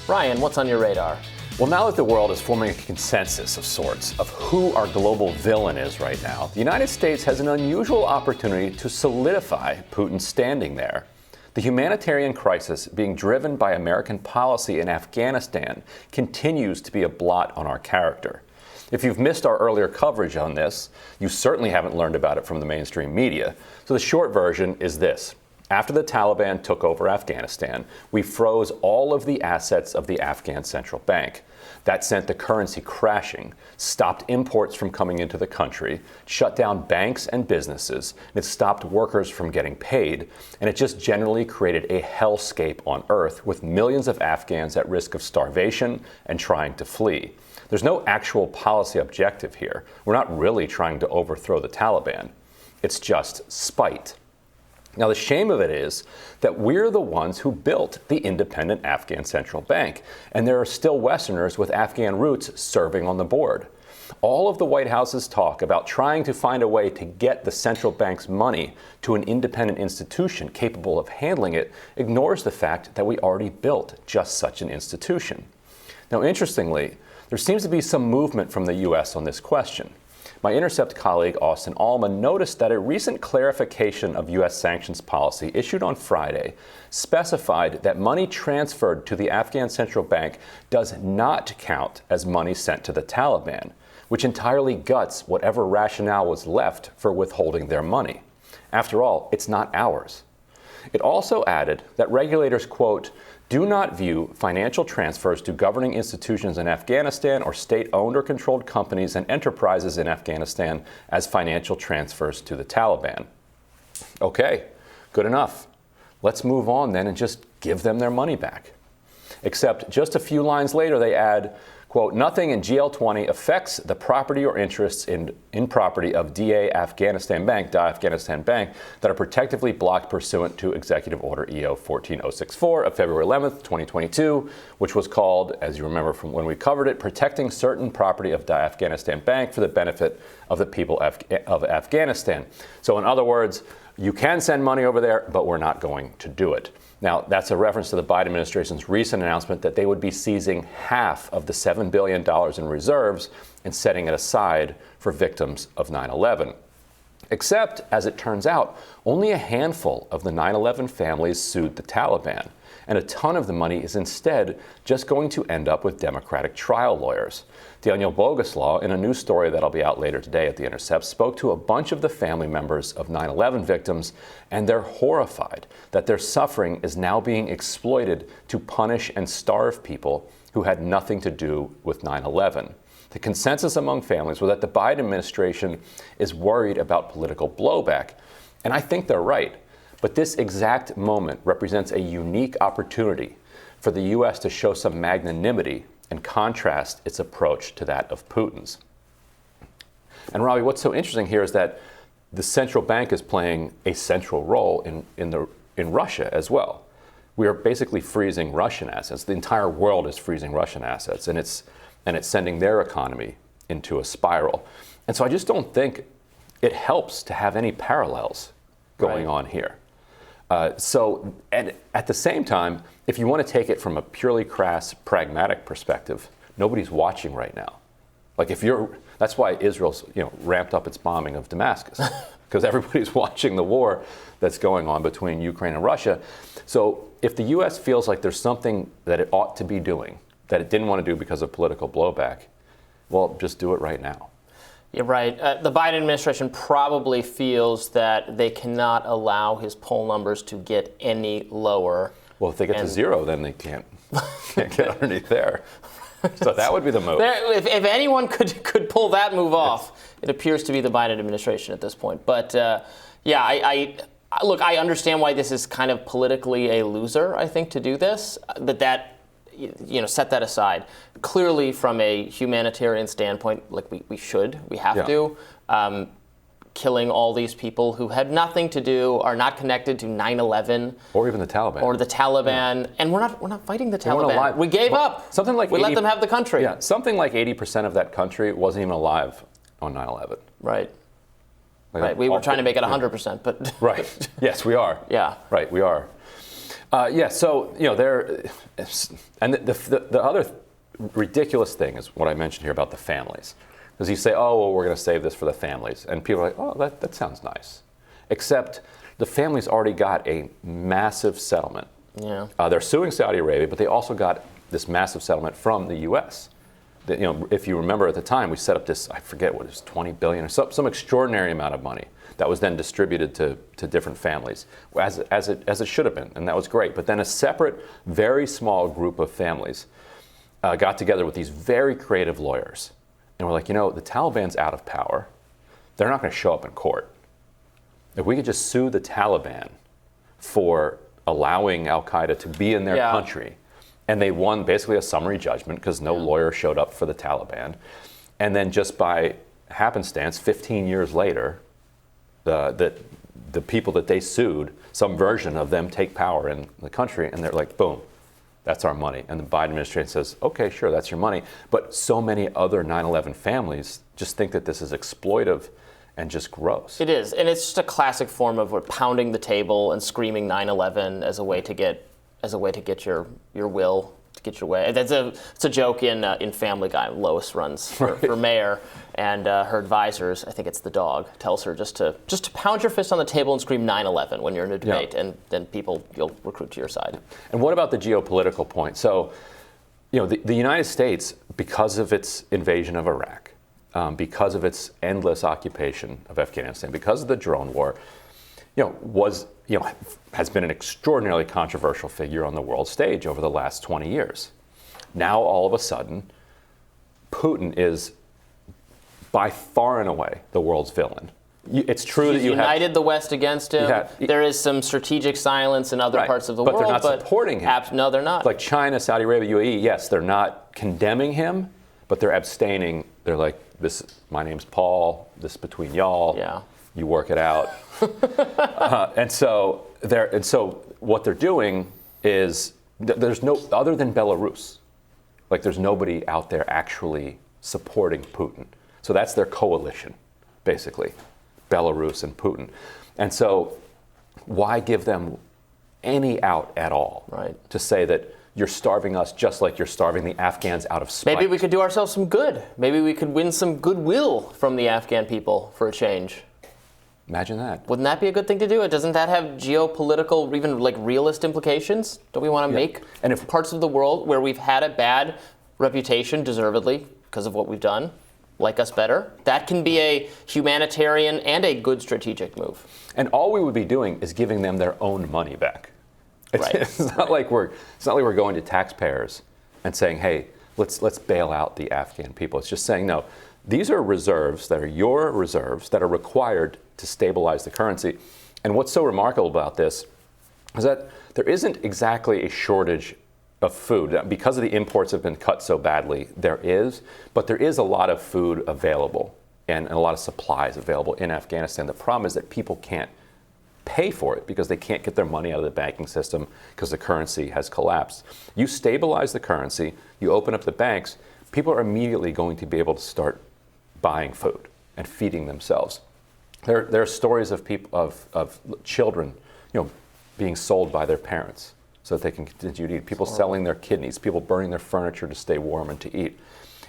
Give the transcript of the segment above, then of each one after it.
Ryan, what's on your radar? Well, now that the world is forming a consensus of sorts of who our global villain is right now, the United States has an unusual opportunity to solidify Putin's standing there. The humanitarian crisis being driven by American policy in Afghanistan continues to be a blot on our character. If you've missed our earlier coverage on this, you certainly haven't learned about it from the mainstream media. So the short version is this. After the Taliban took over Afghanistan, we froze all of the assets of the Afghan Central Bank. That sent the currency crashing, stopped imports from coming into the country, shut down banks and businesses, and it stopped workers from getting paid, and it just generally created a hellscape on earth with millions of Afghans at risk of starvation and trying to flee. There's no actual policy objective here. We're not really trying to overthrow the Taliban. It's just spite. Now, the shame of it is that we're the ones who built the independent Afghan Central Bank, and there are still Westerners with Afghan roots serving on the board. All of the White House's talk about trying to find a way to get the central bank's money to an independent institution capable of handling it ignores the fact that we already built just such an institution. Now, interestingly, there seems to be some movement from the U.S. on this question. My Intercept colleague, Austin Allman, noticed that a recent clarification of U.S. sanctions policy issued on Friday specified that money transferred to the Afghan Central Bank does not count as money sent to the Taliban, which entirely guts whatever rationale was left for withholding their money. After all, it's not ours. It also added that regulators, quote, do not view financial transfers to governing institutions in Afghanistan or state-owned or controlled companies and enterprises in Afghanistan as financial transfers to the Taliban. Okay, good enough. Let's move on then and just give them their money back. Except just a few lines later they add, quote, nothing in GL20 affects the property or interests in property of DA Afghanistan Bank, that are protectively blocked pursuant to Executive Order EO 14064 of February 11th, 2022, which was called, as you remember from when we covered it, Protecting Certain Property of Afghanistan Bank for the Benefit of the People of Afghanistan. So in other words, you can send money over there, but we're not going to do it. Now, that's a reference to the Biden administration's recent announcement that they would be seizing half of the $7 billion in reserves and setting it aside for victims of 9/11. Except, as it turns out, only a handful of the 9/11 families sued the Taliban, and a ton of the money is instead just going to end up with Democratic trial lawyers. Daniel Boguslaw, in a news story that'll be out later today at The Intercept, spoke to a bunch of the family members of 9/11 victims, and they're horrified that their suffering is now being exploited to punish and starve people who had nothing to do with 9/11. The consensus among families was that the Biden administration is worried about political blowback, and I think they're right. But this exact moment represents a unique opportunity for the U.S. to show some magnanimity and contrast its approach to that of Putin's. And Robbie, what's so interesting here is that the central bank is playing a central role in Russia as well. We are basically freezing Russian assets. The entire world is freezing Russian assets, and it's sending their economy into a spiral. And so I just don't think it helps to have any parallels going on here. And at the same time, if you want to take it from a purely crass, pragmatic perspective, nobody's watching right now. Like that's why Israel's ramped up its bombing of Damascus, because everybody's watching the war that's going on between Ukraine and Russia. So if the U.S. feels like there's something that it ought to be doing that it didn't want to do because of political blowback, well, just do it right now. You're right. The Biden administration probably feels that they cannot allow his poll numbers to get any lower. Well, if they get to zero, then they can't get underneath there. So that would be the move. If anyone could pull that move off, it appears to be the Biden administration at this point. But look, I understand why this is kind of politically a loser, I think, to do this. But set that aside. Clearly, from a humanitarian standpoint, like we have to. Killing all these people who had nothing to do, are not connected to 9/11, or even the Taliban, and we're not fighting the Taliban. We gave up. Something like we let them have the country. Yeah, something like 80% of that country wasn't even alive on 9/11. Right. Right. We were trying to make it 100%, but right. Yes, we are. Yeah. Right. We are. Yeah, so, and the other ridiculous thing is what I mentioned here about the families. Because you say, oh, well, we're going to save this for the families. And people are like, oh, that sounds nice. Except the families already got a massive settlement. Yeah. They're suing Saudi Arabia, but they also got this massive settlement from the U.S. If you remember at the time, we set up this, I forget what it was, 20 billion or some extraordinary amount of money that was then distributed to different families, as it should have been, and that was great. But then a separate, very small group of families got together with these very creative lawyers, and were like, the Taliban's out of power. They're not going to show up in court. If we could just sue the Taliban for allowing al-Qaeda to be in their country, and they won basically a summary judgment because no lawyer showed up for the Taliban, and then just by happenstance, 15 years later, the people that they sued, some version of them take power in the country, and they're like, boom, that's our money. And the Biden administration says, okay, sure, that's your money. But so many other 9/11 families just think that this is exploitive and just gross. It is, and it's just a classic form of pounding the table and screaming 9/11 as a way to get your will, to get your way. It's a joke in Family Guy. Lois runs for mayor, and her advisors, I think it's the dog, tells her just to pound your fist on the table and scream 9/11 when you're in a debate, and then you'll recruit to your side. And what about the geopolitical point? So, the United States, because of its invasion of Iraq, because of its endless occupation of Afghanistan, because of the drone war, has been an extraordinarily controversial figure on the world stage over the last 20 years. Now, all of a sudden, Putin is by far and away the world's villain. It's true that you united the West against him. There is some strategic silence in other parts of the world, but they're not supporting him. No, they're not. Like China, Saudi Arabia, UAE, yes, they're not condemning him, but they're abstaining. They're like, my name's Paul, this is between y'all. Yeah. You work it out. And so what they're doing is there's no, other than Belarus, like there's nobody out there actually supporting Putin. So that's their coalition, basically, Belarus and Putin. And so why give them any out at all to say that you're starving us just like you're starving the Afghans out of spite? Maybe we could do ourselves some good. Maybe we could win some goodwill from the Afghan people for a change. Imagine that. Wouldn't that be a good thing to do? Doesn't that have geopolitical, or even like realist implications? Don't we want to make parts of the world where we've had a bad reputation, deservedly, because of what we've done, like us better? That can be a humanitarian and a good strategic move. And all we would be doing is giving them their own money back. It's not like we're going to taxpayers and saying, hey, let's bail out the Afghan people. It's just saying, no, these are reserves that are your reserves that are required to stabilize the currency. And what's so remarkable about this is that there isn't exactly a shortage of food. Because of the imports have been cut so badly, but there is a lot of food available and a lot of supplies available in Afghanistan. The problem is that people can't pay for it because they can't get their money out of the banking system because the currency has collapsed. You stabilize the currency, you open up the banks, people are immediately going to be able to start buying food and feeding themselves. There are stories of children, being sold by their parents so that they can continue to eat. People selling their kidneys, people burning their furniture to stay warm and to eat.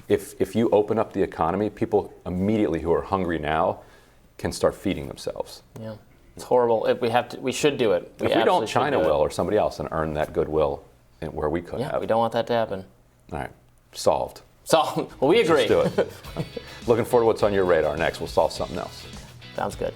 If you open up the economy, people immediately who are hungry now can start feeding themselves. Yeah, it's horrible. We should do it. If we don't, China will, or somebody else, and earn that goodwill where we could have. Yeah, we don't want that to happen. All right, solved. Well, we agree. Let's do it. Looking forward to what's on your radar next. We'll solve something else. Sounds good.